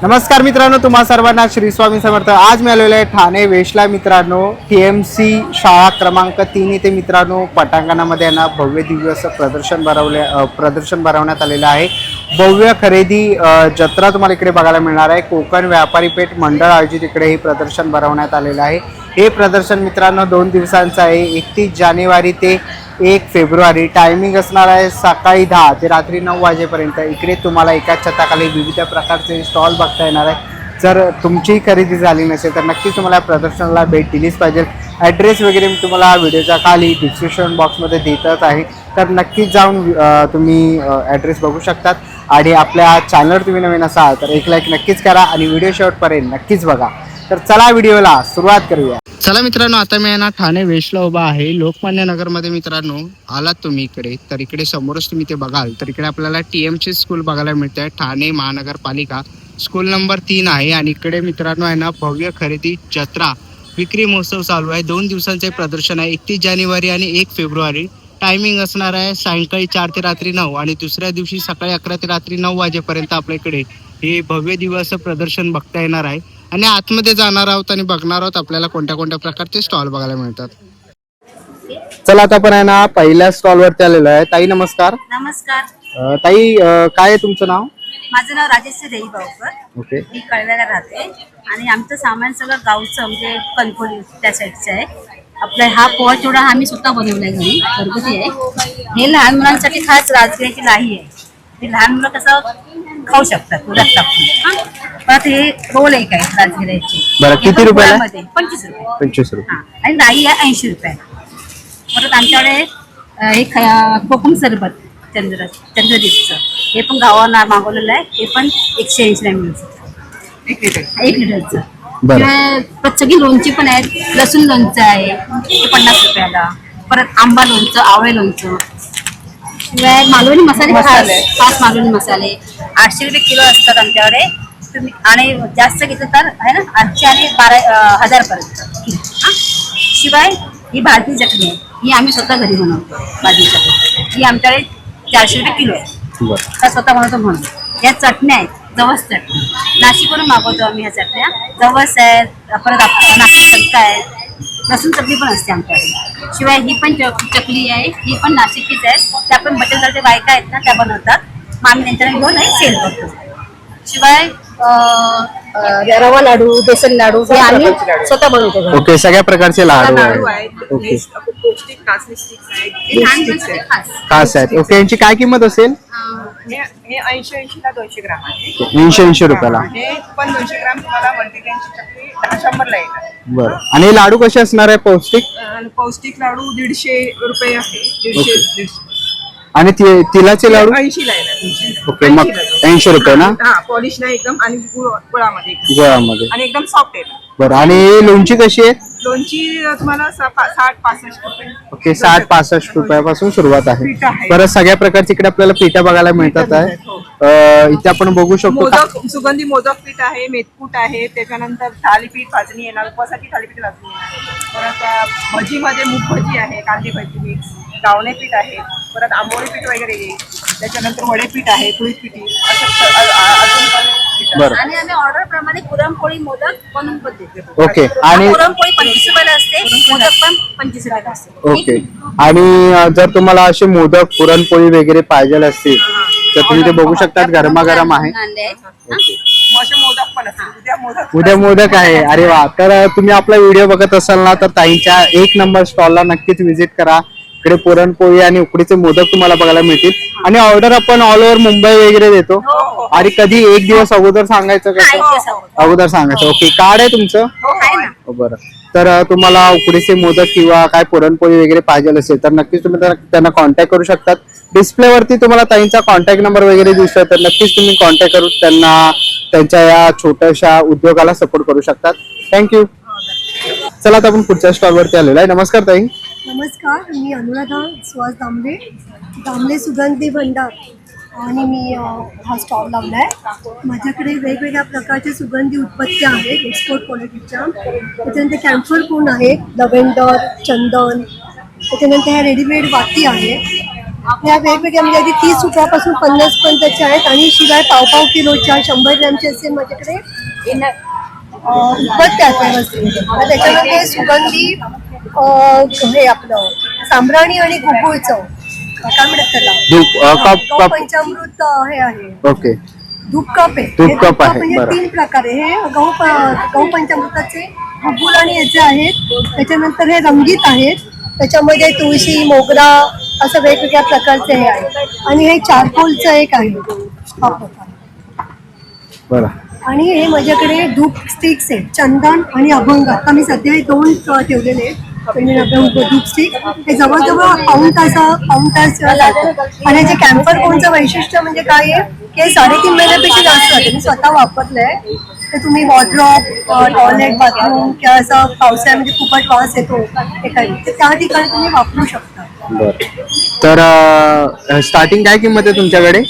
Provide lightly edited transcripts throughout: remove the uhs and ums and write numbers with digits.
नमस्कार मित्रांनो, तुम्हा सर्वांना श्री स्वामी समर्थ। आज मी आलेलो आहे ठाणे वेशला मित्रांनो, TMC शाळा क्रमांक 3 इथे मित्रांनो पटांगणामध्ये ना भव्य दिव्य असं प्रदर्शन भरवण्यात आलेलं आहे। भव्य खरेदी जत्रा तुम्हाला इकडे बघायला मिळणार आहे। कोकण व्यापारी पेठ मंडळ आयोजित इकडे हे प्रदर्शन भरवण्यात आलेलं आहे। हे प्रदर्शन मित्रांनो 2 दिवसांचं आहे, 31 जानेवारी ते 1 फेब्रुवारी। टायमिंग असणार आहे सकाळी 10 ते रात्री 9 वाजेपर्यंत। इकडे तुम्हाला एकाच छताखाली विविध प्रकारचे स्टॉल बघता येणार आहे। जर तुमची खरेदी झाली नसेल तर नक्कीच तुम्हाला प्रदर्शनाला भेट दिलीच पाहिजे। ॲड्रेस वगैरे मी तुम्हाला व्हिडिओच्या खाली डिस्क्रिप्शन बॉक्समध्ये देतच आहे, तर नक्कीच जाऊन तुम्ही ॲड्रेस बघू शकतात। आणि आपल्या चॅनलवर तुम्ही नवीन असाल तर एक लाईक नक्कीच करा आणि व्हिडिओ शेवटपर्यंत नक्कीच बघा। तर चला व्हिडिओला सुरुवात करूया। चला मित्रांनो, आता मी ना ठाणे वेस्टला उभा आहे, लोकमान्य नगरमध्ये। मित्रांनो आलात तुम्ही इकडे तर इकडे समोरच तुम्ही ते बघाल तर इकडे आपल्याला TMC स्कूल बघायला मिळते आहे। ठाणे महानगरपालिका स्कूल नंबर 3 आहे। आणि इकडे मित्रांनो आहे ना भव्य खरेदी जत्रा विक्री महोत्सव चालू आहे। 2 दिवसांचे प्रदर्शन आहे, 31 जानेवारी आणि 1 फेब्रुवारी। टायमिंग असणार आहे सायंकाळी 4 ते रात्री 9 आणि दुसऱ्या दिवशी सकाळी 11 ते रात्री 9 वाजेपर्यंत आपल्याकडे हे भव्य दिवस प्रदर्शन बघता येणार आहे। आणि आतमध्ये जाणार आहोत आणि बघणार आहोत आपल्याला कोणत्या कोणत्या प्रकारचे स्टॉल बघायला मिळतात। चला आता आपण आहे ना पहिल्या स्टॉल वरती आलेलो आहे। ताई नमस्कार। नमस्कार। ताई काय आहे तुमचं नाव? माझं नाव राजेश्री देईबावकर। ओके। मी कळव्याला राहते आणि आमचं सामान सगळं गावचं म्हणजे कणकोली त्या साईडचं आहे। आपला हा पोहा चिवडा आम्ही स्वतः बनवलाय, घरी घरगुती आहे। हे लहान मुलांसाठी खास राजगिऱ्याची लाही आहे, हे लहान मुलं कसं खाऊ शकतात दुधात टाकून। परत हे रोल एक आहे राजगिऱ्याची। बरं, किती रुपयाला? 25 रुपये। 25 रुपये। हा, आणि लाही आहे 80 रुपये। परत आमच्याकडे हे कोकम सरबत चंद्रदीपचं, हे पण गावाला मागवलेलं आहे, हे पण 180 मिळतं 1 लिटरचं। परत सगळी लोणची पण आहेत, लसूण लोणचं आहे ते 50 रुपयाला। परत आंबा लोणचं, आवळे लोणचं, शिवाय मालवणी मसाले खास मालवणी मसाले 800 रुपये किलो असतात आमच्याकडे। तुम्ही आणि जास्त घेतलं तर आहे ना 800 आणि 1000 पर्यंत। शिवाय ही भारतीय चटणी आहे, ही आम्ही स्वतः घरी बनवतो। भारतीय चटणी ही आमच्याकडे 400 रुपये किलो आहे, तर स्वतः बनवतो म्हणून। या चटण्या आहेत, जवस चटणी नाशिकवरून मागवतो आम्ही। ह्या चटण्या जवस आहेत, परत नाशिक शंका आहे, लसूण चटणी पण असते आमच्याकडे। शिवाय ही पण चकली आहे, ही पण नाशिकचीच आहे, त्या पण बचतगटाच्या बायका आहेत ना त्या बनवतात, मग आम्ही त्यांच्याकडे घेऊन सेल करतो। शिवाय रवा लाडू, बेसन लाडू हे आम्ही स्वतः बनवतो। ओके, सगळ्या प्रकारचे लाडू आहेत। ओके, पौष्टिक कासनी स्टिक्स आहेत, खास आहेत। ओके, यांची काय किंमत असेल? हे 80 ला 200 ग्राम आहे। 80 रुपयाला। हे पण 200 ग्राम तुम्हाला मल्टीग्रेनची चटणी 100 ला येणार। बरं, आणि हे लाडू कसे असणार आहे पौष्टिक? आणि पौष्टिक लाडू 150 रुपये आहे, 150 आणि तिलाचे लाडू 80 ला येणार। ओके, मग 80 रुपये ना? हा, पॉलिश नाही एकदम, आणि गुळामध्ये गोळामध्ये। आणि एकदम सॉफ्ट आहे। बरं, आणि लोणची कशी आहे? लोणची तुम्हाला 60-65 रुपये। ओके, 60-65 रुपयापासून सुरुवात आहे। पीठ आहे। बरं, सगळ्या प्रकारचे इकडे आपल्याला पिठा बघायला मिळतात आहे। इथे आपण बघू शकतो मोदक, सुगंधी मोदक पीठ आहे, मेथकूट आहे, त्याच्यानंतर थालीपीठ भाजणी येणार, उपवासाची थालीपीठ भाजणी येणार। परत भजीमध्ये मूग भजी आहे, कांदे भजी मिक्स, गावणे पीठ आहे, परत आंबोळी पीठ वगैरे येईल, त्याच्यानंतर वडे पीठ आहे, कुळीत पिठी, असं अजून पण। बरं, आणि आम्ही ऑर्डर प्रमाणे पुरणपोळी मोदक बनवून पण देतो। ओके, आणि पुरणपोळी 25 रुपयाला असते, मोदक पण 25 रुपयाला असते। ओके, आणि जर तुम्हाला असे मोदक पुरणपोळी वगैरे पाहिजे असतील तर तुम्ही ते बघू शकतात, गरमागरम आहे। असे मोदक पण असतात, उद्या मोदक आहे। अरे वा, तर तुम्ही आपला व्हिडिओ बघत असाल ना तर ताईंच्या 1 नंबर स्टॉलला नक्कीच व्हिजिट करा। इकडे पुरणपोळी आणि उकडीचे मोदक तुम्हाला बघायला मिळतील। आणि ऑर्डर आपण ऑल ओव्हर मुंबई वगैरे देतो। आणि कधी 1 दिवस अगोदर सांगायचं कसं? अगोदर सांगायचं। ओके, कार्ड आहे तुमचं? बरं, तर तुम्हाला उकडीचे मोदक किंवा काय पुरणपोळी वगैरे पाहिजे असेल तर नक्कीच तुम्ही त्यांना कॉन्टॅक्ट करू शकतात। डिस्प्ले वरती तुम्हाला ताईंचा कॉन्टॅक्ट नंबर वगैरे दिसतोय, तर नक्कीच तुम्ही कॉन्टॅक्ट करून त्यांना त्यांच्या या छोट्याशा उद्योगाला सपोर्ट करू शकतात। थँक्यू। चला आता आपण पुढच्या स्टॉल वरती आलेलो आहे। नमस्कार ताई। नमस्कार, मी अनुराधा सुहास दामले सुगंधी भंडार, आणि मी हा स्टॉल लावला आहे। माझ्याकडे वेगवेगळ्या प्रकारचे सुगंधी उत्पत्त्या आहेत एक्सपोर्ट क्वालिटीच्या। त्याच्यानंतर कॅम्फर कोन आहे, लव्हेंडर, चंदन, त्याच्यानंतर ह्या रेडीमेड वाती आहेत, या वेगवेगळ्या म्हणजे अगदी 30 रुपयापासून 50 पर्यंतच्या आहेत आणि शिवाय पाव किलोच्या 100 ग्रॅमचे असेल माझ्याकडे उदबत्त्या आहेत व्यवस्थित. तर त्याच्यामध्ये सुगंधी हे आपलं सांभराणी आणि गुगुळचं काय म्हणतात त्याला गौ पंचामृत हे आहे. ओके. धूप कप आहे. धूप कप आहे, म्हणजे बरं. 3 प्रकार आहे. हे गौ पंचामृताचे गुगुळ आणि याचे आहेत. त्याच्यानंतर हे रंगीत आहेत. त्याच्यामध्ये तुळशी मोगरा असं वेगवेगळ्या प्रकारचे हे आहेत आणि हे चारकोलचं एक आहे हा प्रकार. बरं. आणि हे माझ्याकडे धूप स्टिक्स आहेत चंदन आणि अभंग. आता मी सध्या हे 2 ठेवलेले आहेत. चंदन अभंग धूप स्टिक हे जवळजवळ पाऊण तास जातं. आणि जे कॅम्पर कोणचं वैशिष्ट्य म्हणजे काय आहे की हे 3.5 महिन्यापेक्षा जास्त जाते. मी स्वतः वापरलंय. तर तुम्ही वॉर्डरोब टॉयलेट बाथरूम किंवा असं पावसाळ्यामध्ये खूपच वास येतो एखादी तर त्या ठिकाणी तुम्ही वापरू शकता. बरं. तर स्टार्टिंग काय किंमत आहे तुमच्याकडे?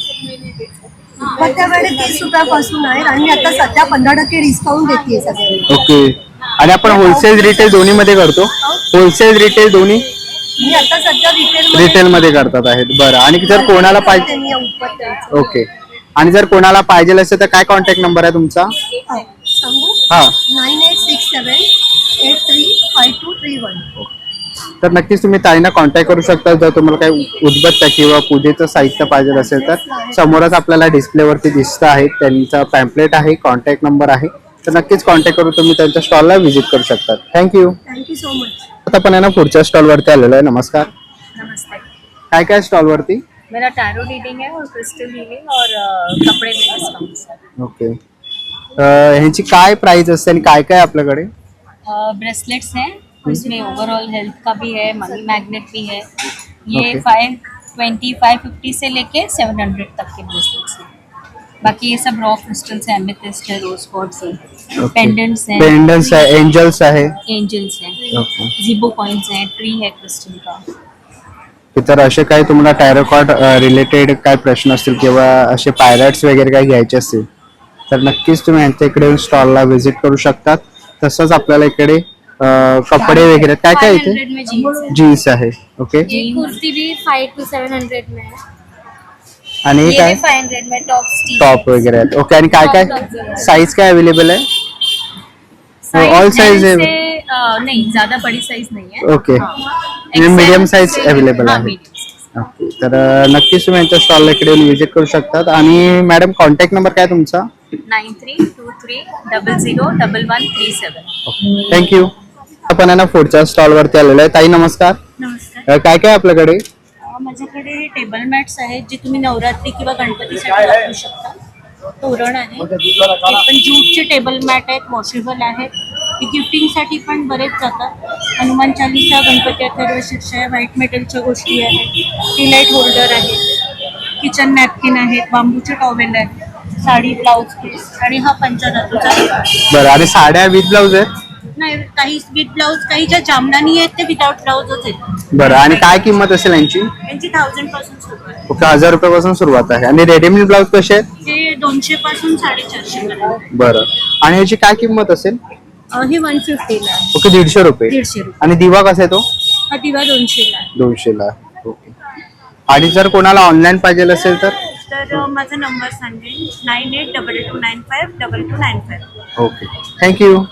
पण त्यावेळेस 30 रुपयापासून आहे आणि आता सध्या 15% डिस्काउंट देते सगळ्यांना. ओके. आणि आपण होलसेल रिटेल दोन्ही मध्ये करतो? होलसेल रिटेल दोन्ही मी आता सध्या रिटेल मध्ये करतात आहेत. बरं. आणि जर कोणाला पाहिजे ओके. आणि जर कोणाला पाहिजे असेल तर काय कॉन्टॅक्ट नंबर आहे तुमचा? सांगू? हा. 9867835231. तर नक्कीच तुम्ही ताईंना कॉन्टॅक्ट करू शकता. जर तुम्हाला काही उदबत्त्या किंवा पूजेचं साहित्य पाहिजे असेल तर समोरच आपल्याला डिस्प्लेवरती दिसत आहे. त्यांचा पॅम्पलेट आहे, कॉन्टॅक्ट नंबर आहे. तर नक्कीच कॉन्टॅक्ट करून तुम्ही त्यांच्या स्टॉलला व्हिजिट करू शकता. थँक्यू. Thank you so much. आता आपण आहे ना पुढच्या स्टॉलवरती आलेलो आहे. नमस्कार. नमस्ते. काय काय स्टॉलवरती? मेरा टैरो रीडिंग है और क्रिस्टल हीलिंग और कपड़े में डिस्काउंट. ओके. ह्यांची काय प्राइस असते आणि काय काय आपल्याकडे? ब्रेसलेट्स हैं उसमें ओवरऑल हेल्थ का भी है, मनी मैग्नेट भी है. ये Okay. 520 550 से लेके 700 तक के ब्रेसलेट्स हैं. बाकी ये सब रॉ क्रिस्टल्स हैं, एमेथिस्ट है, रोज क्वार्ट्स है, पेंडेंट्स हैं, पेंडन्स आहे, एंजल्स आहे. एंजल्स हैं, ओके. जीबो कॉइन्स हैं, ट्री है क्रिस्टल का. तर असे काही तुम्हाला टॅरोकॉट रिलेटेड काय प्रश्न असतील किंवा असे पायरट्स वगैरे काही घ्यायचे असतील तर नक्कीच तुम्ही यांच्या इकडे स्टॉलला व्हिजिट करू शकतात. तसंच आपल्याला इकडे कपडे वगैरे काय काय 500 इथे में जीन्स है. जीन्स आहे. ओके. ये कुर्ती भी 500 to 700 में है. आणि हे ये काय भी 500 में टॉप स्टीच. टॉप वगैरे आहेत. ओके. आणि काय काय साईज काय अवेलेबल आहे? ऑल साइज L आहे. से, नहीं ज्यादा बड़ी साइज नहीं है. ओके. XL मीडियम साइज से- अवेलेबल हाँ, आहे. medium size. ओके. तर नक्कीच तुम्ही यांच्या स्टॉलला इकडे व्हिजिट करू शकतात. आणि मॅडम कॉन्टॅक्ट नंबर काय तुमचा? 9323111137. थँक्यू. आपण आहे ना पुढच्या स्टॉलवरती आलेलो आहे. ताई नमस्कार. नमस्कार. काय काय आपल्याकडे? माझ्याकडे टेबल मॅट्स आहेत जे तुम्ही नवरात्री किंवा गणपतीसाठी वापरू शकता. तोरण आहे, ते पण ज्यूटचे टेबल मॅट आहेत, वॉशेबल आहेत. हे गिफ्टिंगसाठी पण बरेच जातात. हनुमान चालीसा, गणपती अथर्व शीर्षा, व्हाईट मेटलच्या गोष्टी आहेत, टी लाईट होल्डर आहेत, किचन नॅपकिन आहेत, बांबूचे टॉवेल आहेत, साडी ब्लाऊज पीस आणि हा पंचधातूचा. बरं. आणि साड्या विथ ब्लाऊज आहेत? नाही, काही विथ ब्लाऊज, काही ज्या जामदानी आहेत ते विदाउट ब्लाऊजच आहेत. बरं. आणि काय किंमत असेल यांची? त्यांची 1000 पासून सुरू आहे. ओके. 1000 रुपयापासून सुरुवात आहे. आणि रेडीमेड ब्लाऊज कसे आहेत? ते 200 पासून 450 पर्यंत. बरं. आणि याची काय किंमत असेल? हे 150 ला आहे. ओके. 150 रुपये. 150 रुपये. आणि दिवा कसा आहे तो? हा दिवा 200 ला आहे. 200 ला. ओके. आणि जर कोणाला ऑनलाईन पाहिजे असेल तर? तर माझा नंबर सांगेल 9822952295. ओके. थँक्यू.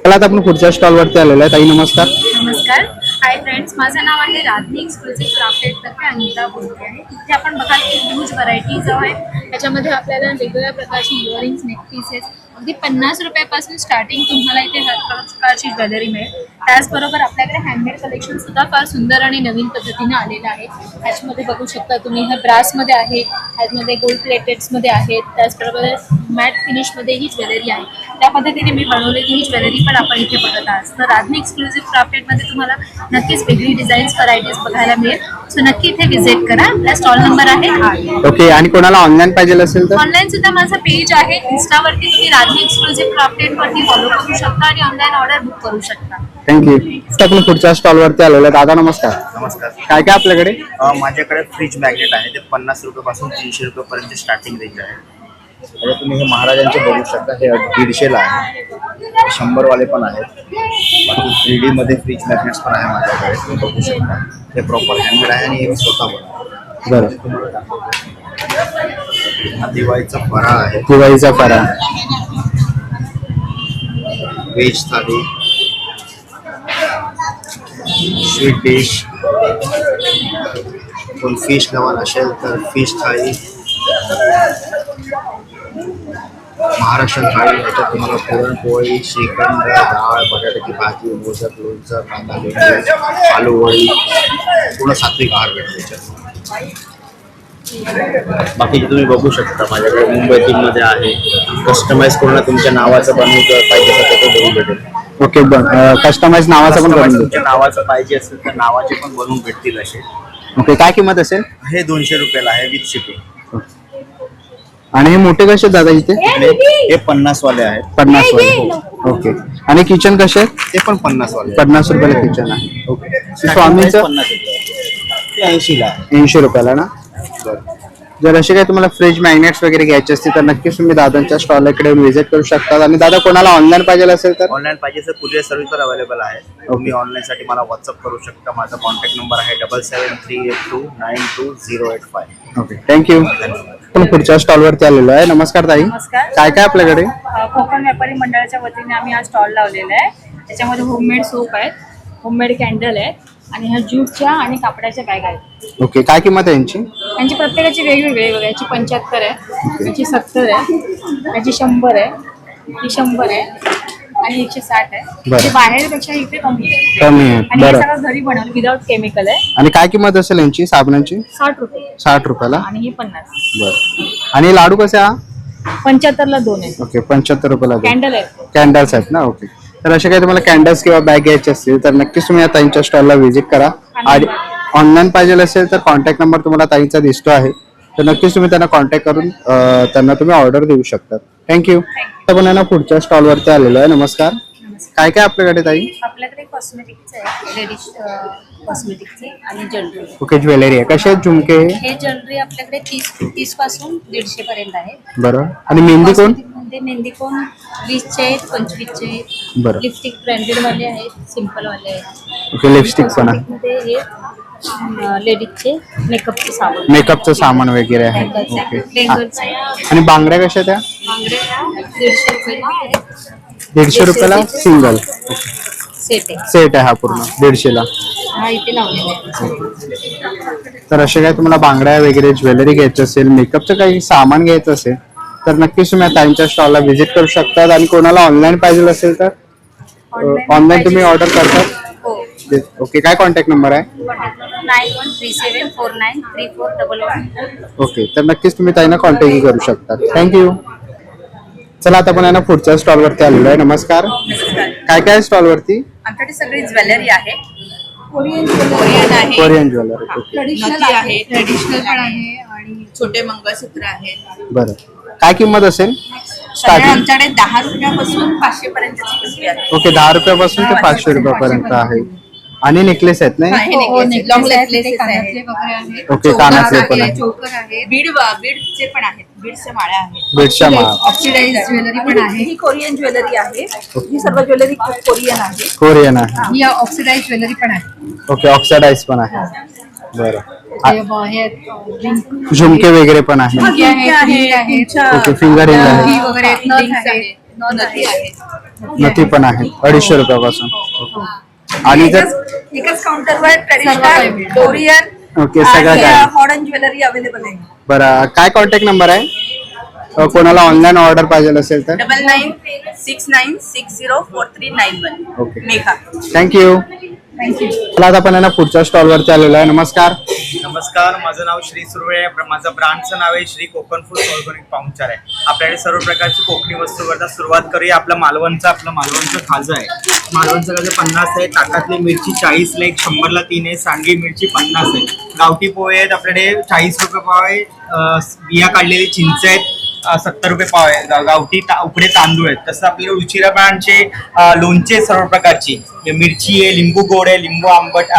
चला आता आपण पुढच्या स्टॉलवरती आलेलो आहे. ताई नमस्कार. नमस्कार. हाय फ्रेंड्स, माझं नाव आहे राधनी एक्सक्लुझिव्ह क्राफ्टेडतर्फे अनिता बोलते आहे. इथे आपण बघाल की ह्यूज व्हरायटीज आहे. त्याच्यामध्ये आपल्याला वेगवेगळ्या प्रकारची इयरिंग्स, नेक पीसेस अगदी 50 रुपयापासून स्टार्टिंग तुम्हाला इथे हर प्रकारची ज्वेलरी मिळेल. त्याचबरोबर आपल्याकडे हँडमेड कलेक्शन सुद्धा फार सुंदर आणि नवीन पद्धतीने आलेलं आहे. ह्याच्यामध्ये बघू शकता तुम्ही हे ब्रासमध्ये आहे, ह्याच्यामध्ये गोल्ड प्लेटेड्समध्ये आहेत, त्याचबरोबर मॅट फिनिशमध्ये ही ज्वेलरी आहे. त्या पद्धतीने मी बनवलेली ही ज्वेलरी पण आपण इथे बघत आहात. तर राधनी एक्सक्लुझिव्ह क्राफ्टेडमध्ये तुम्हाला नक्कीच वेगळी डिझाईन्स, व्हरायटीज बघायला मिळेल. सो नक्की इथे व्हिजिट करा. आपला स्टॉल नंबर आहे 8. ओके. आणि कोणाला ऑनलाईन पाहिजे असेल तर? ऑनलाईन सुद्धा माझा पेज आहे इन्स्टावरती, तुम्ही राधनी एक्सक्लुझिव्ह क्राफ्टेड वरती फॉलो करू शकता आणि ऑनलाईन ऑर्डर बुक करू शकता. थँक्यू. आता आपण पुढच्या स्टॉलवरती आलेलो आहे. दादा नमस्कार. नमस्कार. काय काय आपल्याकडे? माझ्याकडे फ्रीज मॅग्नेट आहे. ते 50 रुपयापासून 300 रुपयापर्यंत स्टार्टिंग रेंज आहे. आता तुम्ही हे महाराजांचे बघू शकता. हे 150 ला आहे. 100 वाले पण आहेत. बाकी 3D मध्ये फ्रीज मॅग्नेट्स पण आहे माझ्याकडे, ते बघू शकता. हे प्रॉपर हँडमेड आहे आणि हे मी स्वतः बनवतो. बरं. हा दिवाळीचा फराळ आहे. दिवाळीचा फराळ. व्हेज थाली, स्वीट डिश, कोण फिश लवर असेल तर फिश थाळी, महाराष्ट्र थाळी. याच्यात तुम्हाला पुरणपोळी, श्रीखंड, डाळ, बटाट्याची भाजी, मोदक, लोणचं, कांदा, लिंबू, आलू वडी, पूर्ण सात्विक आहार भेटतो याच्यात. बाकीचे तुम्ही बघू शकता माझ्याकडे मुंबई मध्ये आहे. कस्टमाइज करून तुमच्या नावाचं बनवून पाहिजे असेल तर ते बनवून भेटेल. ओके. कस्टमाइज नावाचं पण करून तुमच्या नावाचं पाहिजे असेल तर नावाचे पण बनवून भेटतील असे. ओके. काय किंमत असेल? हे 200 रुपयाला आहे विथ शिपिंग. आणि हे मोठे कसे आहेत दादा इथे? हे 50 वाले आहेत. 50 वाले. ओके. आणि किचन कसे आहेत? ते पण 50 वाले. 50 रुपयाला किचन आहे. ओके. स्वामीचं 50 रुपये. 80 ला आहे. 80 रुपयाला ना. जर असे काही तुम्हाला फ्रीज मॅग्नेट्स वगैरे घ्यायचे असतील तर नक्कीच तुम्ही दादांच्या स्टॉल इकडे व्हिजिट करू शकता. आणि दादा कोणाला ऑनलाईन पाहिजे असेल तर ऑनलाईन पाहिजे तर कुरिअर सर्व्हिस तर अवेलेबल आहे. तुम्ही ऑनलाईन साठी मला व्हॉट्सअप करू शकता. माझा कॉन्टॅक्ट नंबर आहे 7738292085. ओके. थँक्यू. पण पुढच्या स्टॉल वरती आलेलो आहे. नमस्कार ताई. नमस्कार. काय काय आपल्याकडे? कोकण व्यापारी मंडळाच्या वतीने आम्ही हा स्टॉल लावलेला आहे. त्याच्यामध्ये होममेड सोप आहेत, होममेड कॅन्डल आहेत आणि ह्या ज्यूटच्या आणि कापडाच्या बॅग आहेत. ओके. काय किंमत आहे यांची? यांची प्रत्येकाची वेगवेगळी बघा. याची 75 आहे, याची 70 आहे, याची 100 आहे, ही 100 आहे आणि 160 आहे. बरं. ते बाहेरपेक्षा इथे कमी आहे. कमी आहे. आणि हे बरं. सगळं घरी बनवलं विदाउट केमिकल आहे. आणि काय किंमत असेल यांची साबणाची? 60 रुपये 60 रुपयाला. आणि ही 50. बरं. आणि लाडू कसे हा? 75ला 2 आहे. ओके. 75 रुपयाला दोन. कॅन्डल आहे. कॅन्डल्स आहेत ना. ओके. तर असे काही तुम्हाला कॅन्डल्स किंवा बॅग घ्यायचे असतील तर नक्कीच तुम्ही या ताईंच्या स्टॉलला व्हिजिट करा. आणि ऑनलाईन पाहिजे असेल तर कॉन्टॅक्ट नंबर तुम्हाला ताईंचा दिसतो आहे. तर नक्कीच तुम्ही त्यांना कॉन्टॅक्ट करून त्यांना तुम्ही ऑर्डर देऊ शकता. थँक्यू. आपण यांना पुढच्या स्टॉलवरती आलेलो आहे. नमस्कार. काय काय आपल्याकडे ताई? आपल्याकडे कॉस्मेटिक्स आहे, लेडीज कॉस्मेटिक्सची आणि ज्वेलरी. ओके. ज्वेलरी आहे. कसे आहेत झुमके? हे ज्वेलरी आपल्याकडे 30 पासून 150 पर्यंत आहे. बरं. आणि मेहंदी कोण? मध्ये मेहंदी कोण 20चे आहेत, 25चे आहेत. बरं. लिपस्टिक ब्रँडेड वाले आहेत, सिम्पल वाले आहेत. ओके. लिपस्टिक पण आहे. मध्ये हे लेडीजचे मेकअपचे साबण, मेकअपचं सामान वगैरे आहे. ओके. लेंगरचे आणि बांगड्या कशा त्या? बांगड्या 150 रुपयाला आहेत. 150 रुपयाला सिंगल सेट आहे. सेट आहे हा पूर्ण 150 ला. हा इथे लावलेला आहे. तर असे काही तुम्हाला बांगड्या वगैरे ज्वेलरी घ्यायचं असेल, मेकअपचं काही सामान घ्यायचं असेल तर नक्कीच तुम्ही ताईंच्या स्टॉलला व्हिजिट करू शकतात. आणि कोणाला ऑनलाईन पाहिजे असेल तर ऑनलाईन तुम्ही ऑर्डर करतात. हो. ओके. काय कॉन्टॅक्ट नंबर आहे? 9137493411. ओके. तर नक्कीच तुम्ही ताईंना कॉन्टॅक्ट करू शकता. थँक्यू. चला आता आपण यांना पुढच्या स्टॉलवरती आलेलो आहे. नमस्कार. काय काय स्टॉल वरती? आमच्याकडे सगळी ज्वेलरी आहे. कोरियन आहे, कोरियन ज्वेलरी. ओके. नथी आहे, ट्रेडिशनल पण आहे आणि छोटे मंगळसूत्र आहेत. बरं. काय किंमत असेल सगळे स्टार्टिंग? आमच्याकडे 10 रुपयापासून 500 पर्यंतची पिशवी आहे. ओके. 10 रुपयापासून ते 500 रुपयापर्यंत आहे. आणि नेकलेस आहेत नाही? लॉंग नेकलेसेस आहेत. ओके. कानातले पण आहे. चोकर आहे, बीडचे पण आहेत, बीडच्या माळ्या आहेत. बेडच्या माळा. ऑक्सिडाइज ज्वेलरी पण आहे. ही कोरियन ज्वेलरी आहे. ही सर्व ज्वेलरी कोरियन आहे. कोरियन आहे. ही ऑक्सिडाइज ज्वेलरी पण आहे. ओके. ऑक्सिडाइज पण आहे. बरं. झुमके वगैरे पण आहे. ओके. फिंगर रिंग आहे. वगैरे नथी आहे. नथी पण आहे 250 रुपयापासून. आणि जर एकाच काउंटरवर ट्रेडिशनल, कोरियन ओके सगळं आणि काय. मॉडर्न ज्वेलरी अवेलेबल आहे. बरं. काय कॉन्टॅक्ट नंबर आहे कोणाला ऑनलाईन ऑर्डर पाहिजे असेल तर? 9969604391. ओके. मेघा. थँक्यू. चला आता आपण यांना पुढच्या स्टॉलवरती आलेलो आहे. नमस्कार. नमस्कार. माझं नाव श्री सुर्वे आहे. माझं ब्रँडचं नाव आहे श्री कोकण फूड ऑर्गॅनिक पाहुणचार आहे. आपल्याकडे सर्व प्रकारची कोकणी वस्तू करता. सुरुवात करूया आपलं मालवणचं खाजं आहे. मालवणचं खाजं 50 आहे. ताकातली मिरची 40 ला 1, 100ला 3 आहे. सांडगी मिरची 50 आहे. गावठी पोहे आहेत आपल्याकडे 40 रुपये पाव आहे. बिया काढलेली चिंच आहेत 70 रुपये पाव आहे. गावठी उकडे तांदूळ आहेत. तसं आपल्याला उशिरा ब्रँडचे लोणचे सर्व प्रकारची मिरची आहे, लिंबू गोड आहे, लिंबू आंबट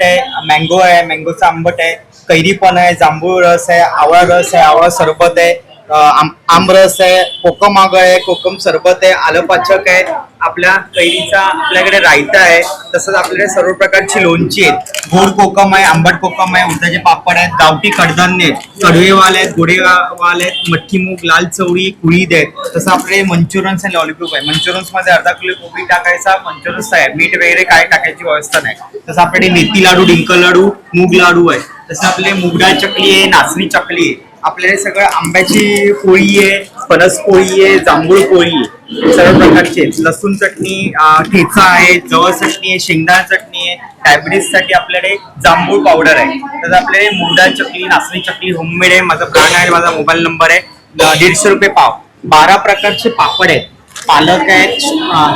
आहे, मँगो आहे, मँगोचा आंबट आहे, कैरी पण आहे, जांभूळ रस आहे, आवळा रस आहे, आवळा सरबत आहे, आमरस आहे, कोकम आगळ आहे, कोकम सरबत आहे, आलं पाचक आहे, आपल्या कैरीचा आपल्याकडे रायता आहे, तसंच आपल्याकडे सर्व प्रकारची लोणची आहेत, गोड कोकम आहे, आंबट कोकम आहे, उडदाचे पापड आहेत, गावठी कडधान्य आहेत, कडवेवाल आहेत, गोडेवाल आहेत, मठ्ठी मूग, लाल चवळी, कुळीद आहेत. तसं आपले मंचुरियन्स आणि लॉलीपॉप आहे. मंचुरियन्स मध्ये अर्धा किलो कोबी टाकायचा, मंचुरियन्स आहे, मीठ वगैरे काय टाकायची व्यवस्था नाही. तसं आपल्याकडे मेथी लाडू, डिंक लाडू, मूग लाडू आहे. तसं आपले मुगडाळ चकली आहे, नाचणी चकली आहे. आपल्याकडे सगळं आंब्याची पोळी आहे, फणस पोळी आहे, जांभूळ पोळी आहे, सर्व प्रकारचे आहेत. लसूण चटणी, ठेचा आहे, जवळ चटणी आहे, शेंगदाणा चटणी आहे. डायबिटीस साठी आपल्याकडे जांभूळ पावडर आहे. तर आपल्याकडे मुगडाळ चकली, नाचणी चकली होममेड आहे. माझा ब्रँड आहे, माझा मोबाईल नंबर आहे. 150 रुपये पाव. 12 प्रकारचे पापड आहेत. पालक आहे,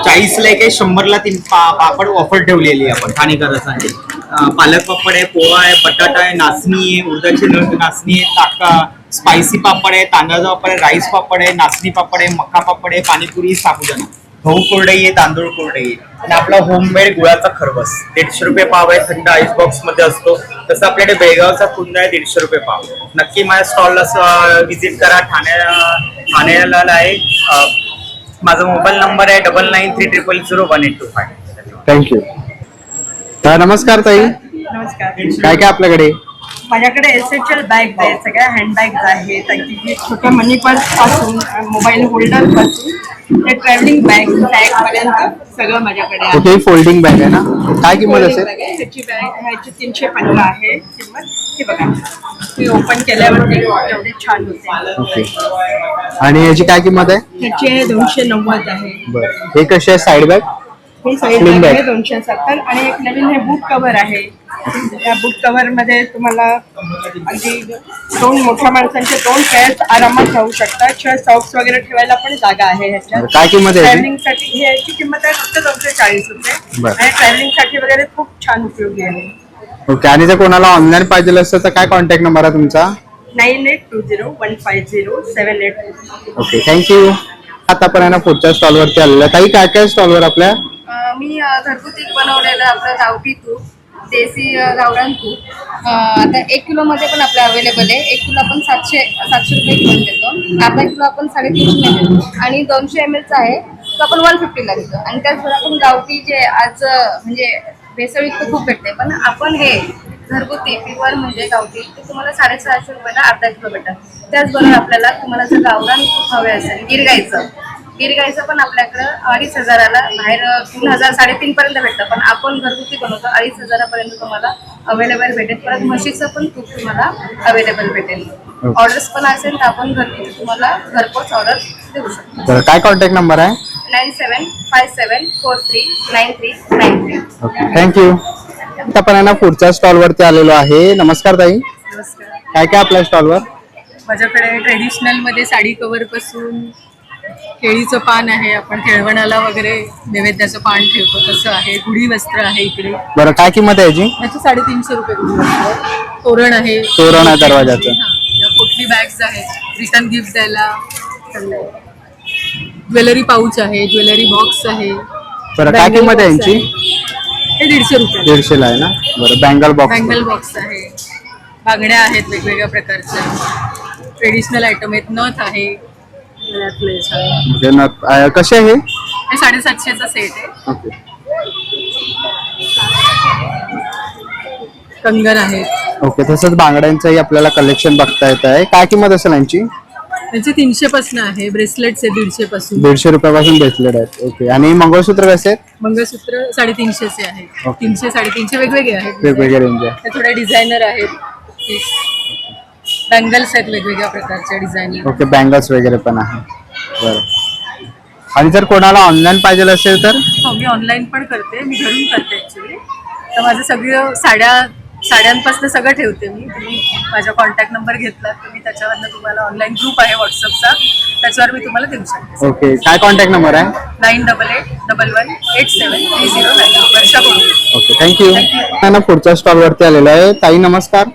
40ला एक आहे, 100ला 3 पापड ऑफर ठेवलेली आहे आपण ठाणेकरांसाठी. पालक पापड आहे, पोहा आहे, बटाटा आहे, नाचणी आहे, उडदाची नाचणी आहे, ताका स्पायसी पापड आहे, तांदळाचा पापड आहे, राईस पापड आहे, नाचणी पापड आहे, मका पापड आहे, पाणीपुरी, साबुदाणा, गहू कोरडई आहे, तांदूळ कोरडई आहे. आणि आपला होममेड गुळाचा खरबस 150 रुपये पाव आहे. थंड आईस बॉक्स मध्ये असतो. तसं आपल्याकडे बेळगावचा कुंदा आहे, 150 रुपये पाव. नक्की माझ्या स्टॉलला व्हिजिट करा. ठाण्याला आहे. माझा मोबाईल नंबर आहे 9930001825. थँक्यू. नमस्कार ताई, नमस्कार. काय काय आपल्याकडे? माझ्याकडे एसेन्शियल बॅग्स आहेत, सगळ्या हँडबॅग्स आहेत, अगदी छोट्या मनी पर्स पासून मोबाईल होल्डर पासून ते ट्रॅव्हलिंग बॅग पर्यंत सगळं माझ्याकडे आहे. ओके, फोल्डिंग बॅग आहे ना? काय किंमत Folding असेल? bag आहे. ह्याची बॅग ह्याची 315 आहे किंमत. हे बघा, हे ओपन केल्यावरती एवढे छान होते. ओके. आणि याची काय किंमत आहे? ह्याची आहे 290 आहे. बरं. हे कशी आहे साईड बॅग? हे साईड Slim बॅग bag. आहे 270. आणि एक नवीन हे बुक कव्हर आहे. या बुक कव्हर मध्ये तुम्हाला अगदी 2 मोठ्या माणसांचे 2 पेअर्स आरामात राहू शकतात. शिवाय सॉक्स वगैरे ठेवायला पण जागा आहे ह्याच्यात. काय किंमत आहे याची? ट्रॅव्हलिंग साठी ही याची किंमत आहे फक्त 240 रुपये. बरं. आणि ट्रॅव्हलिंग साठी वगैरे खूप छान उपयोगी आहे. ओके. आणि जर कोणाला ऑनलाईन पाहिजे असेल तर काय कॉन्टॅक्ट नंबर आहे तुमचा? 9820150784. Okay, thank you. आता आपण आहे ना पुढच्या स्टॉलवरती आलेलो आहे. ताई, काय काय स्टॉलवर आपल्या? मी घरगुती बनवलेलं आपलं गावठी तूप, देसी गावरान तूप आता 1 किलोमध्ये पण आपलं अवेलेबल आहे. 1 किलो आपण 700 रुपये किलो देतो. अर्धा किलो आपण 350 देतो. आणि 200 ml चा आहे तो आपण 150ला देतो. आणि त्याचबरोबर आपण गावठी जे आज म्हणजे भेसळयुक्त खूप भेटते, पण आपण हे घरगुती प्युअर म्हणजे गावठी ते तुम्हाला 650 रुपयाला अर्धा किलो भेटतात. त्याचबरोबर आपल्याला तुम्हाला जर गावरान तूप हवे असेल गिरगाईचं पण आपल्याकडं 2500ला बाहेर 3000 3.5 पर्यंत भेटतं, पण आपण घरगुती बनवतो 2500 पर्यंत तुम्हाला अवेलेबल भेटेल. परत म्हशीचं पण तूप तुम्हाला अवेलेबल भेटेल. ऑर्डर्स पण असेल तर आपण घरगुती तुम्हाला घरपोच ऑर्डर देऊ शकतो. बरं, काय कॉन्टॅक्ट नंबर आहे? 9757439393. Okay, thank you. आता आपण आहे ना पुढच्या स्टॉलवरती आलेलो आहे. नमस्कार ताई, नमस्कार. काय काय आपल्या स्टॉलवर? माझ्याकडे ट्रेडिशनल मध्ये साडी कव्हर पासून केळीचं पान आहे. आपण केळवणाला वगैरे नैवेद्याचं पान ठेवतो तसं आहे. गुढी वस्त्र आहे इकडे. बरं, काय किंमत आहे याची? याची 350 रुपये गुढी वस्त्र. तोरण आहे. तोरण आहे दरवाजाचं. हा, या पोटली बॅग्स आहेत रिटर्न गिफ्ट द्यायला. ज्वेलरी पाऊच आहे, ज्वेलरी बॉक्स आहे. बरं, काय Bangle किंमत आहे box यांची? हे 150 रुपये. 150ला आहे ना? बरं, बँगल बॉक्स. बँगल बॉक्स आहे. बांगड्या आहेत वेगवेगळ्या प्रकारच्या. ट्रेडिशनल आयटम आहेत. नथ आहे. गळ्यातलेच आहे. म्हणजे कसे आहे हे? हे 750चा सेट आहे. ओके. कंगन आहे. ओके, तसंच बांगड्यांचंही आपल्याला कलेक्शन बघता येत आहे. काय किंमत असेल यांची? त्यांची 300 पासून आहे. ब्रेसलेट्स आहे 150 पासून. 150 रुपयापासून ब्रेसलेट आहेत. ओके. आणि मंगळसूत्र कसे आहेत? मंगळसूत्र 350 चे आहे. ओके. 300 350 वेगवेगळे आहेत. वेगवेगळे रेंज आहे. ते थोडे डिझायनर आहेत. बँगल्स आहेत वेगवेगळ्या प्रकारच्या डिझायनर. ओके, बँगल्स वगैरे पण आहे. बरं. आणि जर कोणाला ऑनलाईन पाहिजे असेल तर? हो, मी ऑनलाईन पण करते. मी घरून करते ऍक्च्युली. तर माझं सगळं साड्यांपासून सगळं ठेवते मी. तुम्ही माझा कॉन्टॅक्ट नंबर घेतला तर मी त्याच्यावरनं तुम्हाला ऑनलाईन ग्रुप आहे व्हॉट्सअपचा, त्याच्यावर मी तुम्हाला देऊ शकते. ओके, काय कॉन्टॅक्ट नंबर आहे? 9881187090. वर्षा बोलते. Okay, thank you. ना पुढच्या स्टॉलवरती आलेलो आहे. ताई, नमस्कार.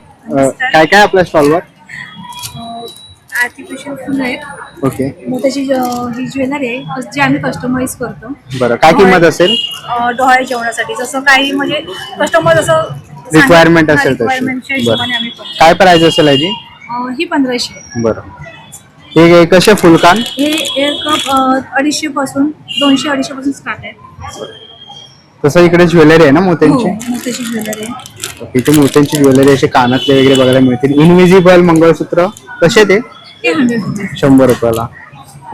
काय काय आपल्या स्टॉलवर? आर्टिफिशियल फुलं आहेत. ओके. मोत्याची ही ज्वेलरी आहे जी आम्ही कस्टमाइज करतो. बरं, काय किंमत असेल? डोहाळे जेवणासाठी जसं काही म्हणजे कस्टमर जसं रिक्वायरमेंट असेल तशी. रिक्वायरमेंटच्या बरं, हिशोबाने आम्ही करतो. काय प्राइस असेल याची? ही 1500 आहे. बरं. हे कसे फुलकान? हे एक 250 पासून 200-250 पासून स्टार्ट आहे. तसं इकडे ज्वेलरी आहे ना मोत्यांची? मोत्याची ज्वेलरी आहे. इथे मोत्यांची ज्वेलरी असे कानातले वगैरे बघायला मिळतील. इनविजिबल मंगळसूत्र कसे ते? ते 100 रुपये. 100 रुपयाला.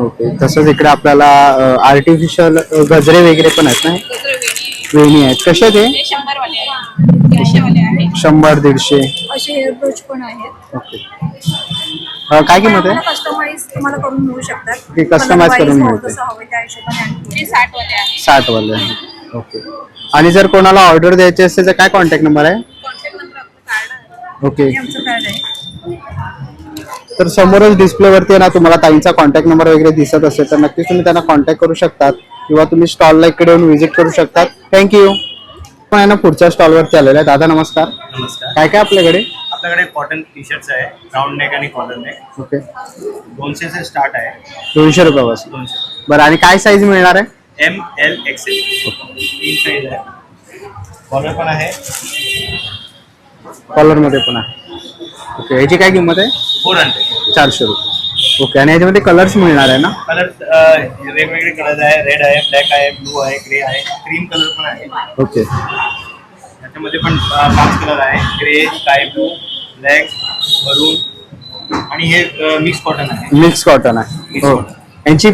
ओके. तसंच इकडे आपल्याला आर्टिफिशियल गजरे वगैरे पण आहेत ना? वेणी आहेत. कसे ते? 100 वाले आहे. 100 वाले आहे. 100-150. असे हेअर ब्रोच पण आहेत. ओके. काय किंमत आहे? कस्टमाइज तुम्हाला करून मिळू शकतात. ते कस्टमाइज करून मिळते. जसं हवं त्या हिशोबाने आणतो. ते 60 वाले आहे. 60 वाले. ओके. आणि जर कोणाला ऑर्डर द्यायची असेल तर काय कॉन्टॅक्ट नंबर आहे? कॉन्टॅक्ट नंबर आपलं कार्ड आहे. ओके. हे आमचं कार्ड आहे. तर समोरच डिस्प्लेवरती आहे ना तुम्हाला ताईंचा कॉन्टॅक्ट नंबर वगैरे दिसत असेल तर नक्कीच तुम्ही त्यांना कॉन्टॅक्ट करू शकतात किंवा तुम्ही स्टॉलला इकडे येऊन व्हिजिट करू शकतात. थँक्यू. पण आहे ना पुढच्या स्टॉलवरती आलेला आहे. दादा नमस्कार. नमस्कार. काय काय आपल्याकडे? आपल्याकडे कॉटन टी शर्ट्स आहे, राऊंड नेक आणि कॉलर नेक. ओके. 200 से स्टार्ट आहे. 200 रुपयापासून. 200. बरं. आणि काय साईज मिळणार आहे? ML XL 3 साईज आहे. कॉलर पण आहे. कॉलरमध्ये पण आहे. ओके. याची काय किंमत आहे? 400. 400 रुपये. ओके. आणि याच्यामध्ये कलर्स मिळणार आहे ना? कलर वेगवेगळे कलर आहे. रेड आहे, ब्लॅक आहे, ब्लू आहे, ग्रे आहे, क्रीम कलर पण आहे. ओके. त्याच्यामध्ये पण 5 कलर आहे. ग्रे, स्काय ब्लू, ब्लॅक, मरून आणि हे मिक्स कॉटन आहे. मिक्स कॉटन आहे. हो. यांची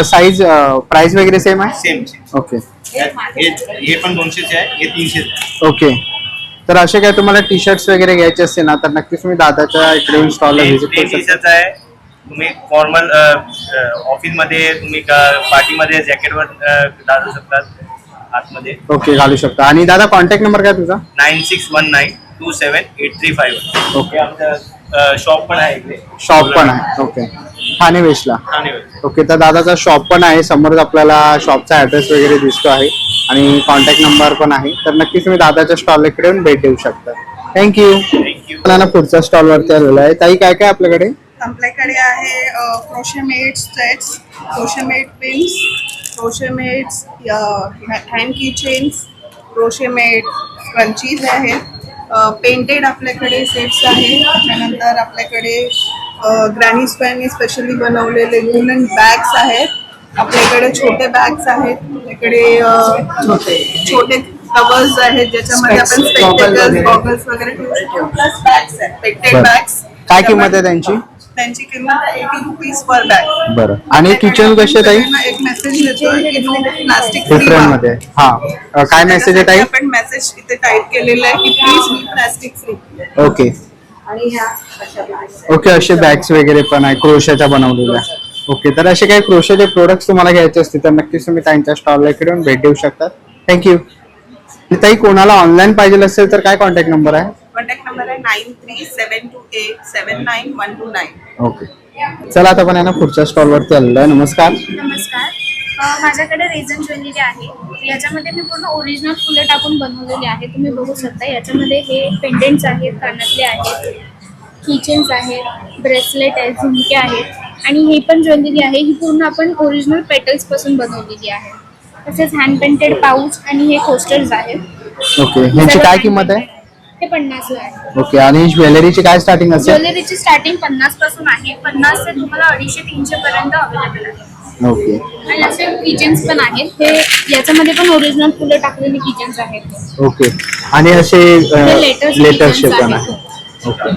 साईज प्राइस वगैरे सेम आहे? सेम. ओके. हे पण 200 आहे, हे 300 आहे. ओके. तर असे काय तुम्हाला टी शर्ट्स वगैरे घ्यायचे असतील ना तर नक्कीच तुम्ही दादाच्या इकडे येऊन स्टॉलला व्हिजिट करू टी शकता. शर्ट आहे. तुम्ही फॉर्मल ऑफिसमध्ये तुम्ही पार्टीमध्ये जॅकेटवर घालू शकतात आतमध्ये. ओके. घालू शकता. आणि दादा कॉन्टॅक्ट नंबर काय तुझा? 9619278351. ओके. आमचं शॉप पण आहे इकडे. शॉप पण आहे. ओके. ठाणे वेस्टला. ठाणे. ओके. तर दादाचा शॉप पण आहे. समोरच आपल्याला शॉपचा ऍड्रेस वगैरे दिसतो आहे आणि कॉन्टॅक्ट नंबर पण आहे. तर नक्कीच तुम्ही दादाच्या स्टॉल इकडे येऊन भेट देऊ शकता. थँक्यू. थँक्यू. मला ना पुढच्या स्टॉलवरती आलेला आहे. ताई काय काय आपल्याकडे? आपल्याकडे आहे क्रोशेमेड सेट्स, क्रोशेमेड पिन्स, क्रोशेमेड्स, हँड की चेन्स, क्रोशेमेड स्क्रंचीज आहेत, पेंटेड आपल्याकडे सेट्स आहेत. त्यानंतर आपल्याकडे ग्रॅनी स्पॅनी स्पेशली बनवलेले वुलन बॅग्स आहेत. आपल्याकडे छोटे बॅग्स आहेत. आपल्याकडे छोटे कवर्स आहेत ज्याच्यामध्ये आपण स्पेक्टेकल्स, गॉगल्स वगैरे ठेवू शकतो. प्लस बॅग्स आहेत, पेंटेड बरं. बॅग्स. काय किंमत आहे त्यांची? त्यांची किंमत 80 रुपीज पर बॅग. बरं. आणि किचन कसे ताई? एक मेसेज येतोय की प्लास्टिक डिफरंट मध्ये. हा. काय मेसेज आहे ताई? आपण मेसेज इथे टाईप केलेला आहे की please be plastic free. Okay. आणि ह्या अशा bags. ओके. असे बॅग्स वगैरे पण आहे क्रोशाच्या बनवलेल्या. ओके. तर असे काही क्रोशाचे प्रोडक्ट्स तुम्हाला घ्यायचे असतील तर नक्कीच तुम्ही त्यांच्या स्टॉलला इकडे येऊन भेट देऊ शकता. थँक्यू. ताई कोणाला ऑनलाईन पाहिजे असेल तर काय कॉन्टॅक्ट नंबर आहे? कॉन्टॅक्ट नंबर आहे 9372879129. ओके. चला आता आपण आहे ना पुढच्या स्टॉलवरती आलेलो आहे. नमस्कार. नमस्कार. माझ्याकडे रेझन ज्वेलरी आहे. याच्यामध्ये मी पूर्ण ओरिजिनल फुलं टाकून बनवलेली आहे. तुम्ही बघू शकता. याच्यामध्ये हे पेंडेंट्स आहेत, कानातले आहेत, किचेन्स आहेत, ब्रेसलेट आहेत, झुमके आहेत आणि ही पण ज्वेलरी आहे. ही पूर्ण आपण ओरिजिनल पेटल्स पासून बनवलेली आहे. तसेच हँड पेंटेड पाऊच आणि हे कोस्टर्स आहेत. ओके. ह्याची काय किंमत आहे? हे 50 ला आहे. ओके. आणि ज्वेलरीची काय स्टार्टिंग असेल? ज्वेलरीची स्टार्टिंग 50 पासून आहे. 50 ते तुम्हाला 250-300 पर्यंत अवेलेबल आहे. ओके. आणि असे किचन्स पण आहेत. हे याच्यामध्ये पण ओरिजिनल फुलं टाकलेले किचन्स आहेत. ओके. आणि असे हे लेटर्स लेटर्सचे पण आहे. ओके.